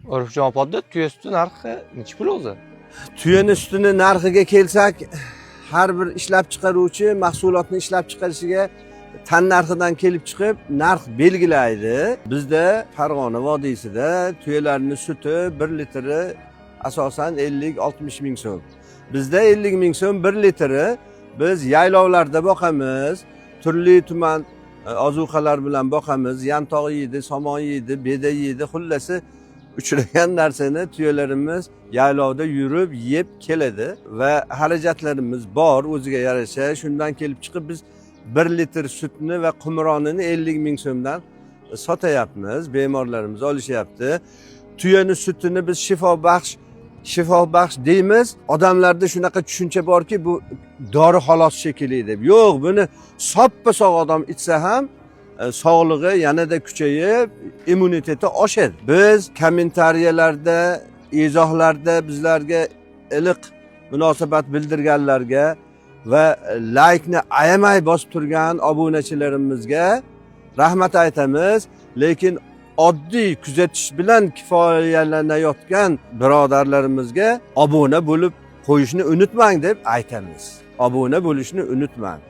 Urfjon opada tuya suti narxi necha pul o'zi? Tuyani sutini narxiga kelsak, har bir ishlab chiqaruvchi mahsulotni ishlab chiqarishiga tan narxidan kelib chiqib narx belgilaydi. Bizda Farg'ona vodiysida tuyalarning suti 1 litri asosan 50-60 ming so'm. Bizda 50 ming so'm 1 litri. Biz yaylovlarda boqamiz, turli tuman ozuqalar bilan boqamiz. Yantoq yeydi, somon yeydi, beda yeydi, xullasi uchragan narsani tuyalarimiz yaylovda yurib yeb keladi va xarajatlarimiz bor o'ziga yarasha. Shundan kelib chiqib biz 1 litr sutni va qumronini 50 ming so'mdan sotayapmiz. Bemorlarimiz olishyapti. Tuyani sutini biz shifobaxsh deymiz. Odamlarda shunaqa tushuncha borki, bu dori xolos shekilli deb. Yo'q, buni soppa-sog' odam ichsa ham sog'lig'i yanada kuchayib, immuniteti oshadi. Biz kommentariyalarda, izohlarda bizlarga iliq munosabat bildirganlarga va laykni ayamay bosib turgan obunachilarimizga rahmat aytamiz. Lekin oddiy kuzatish bilan kifoyalanayotgan birodarlarimizga obuna bo'lib qo'yishni unutmang deb aytamiz. Obuna bo'lishni unutmang.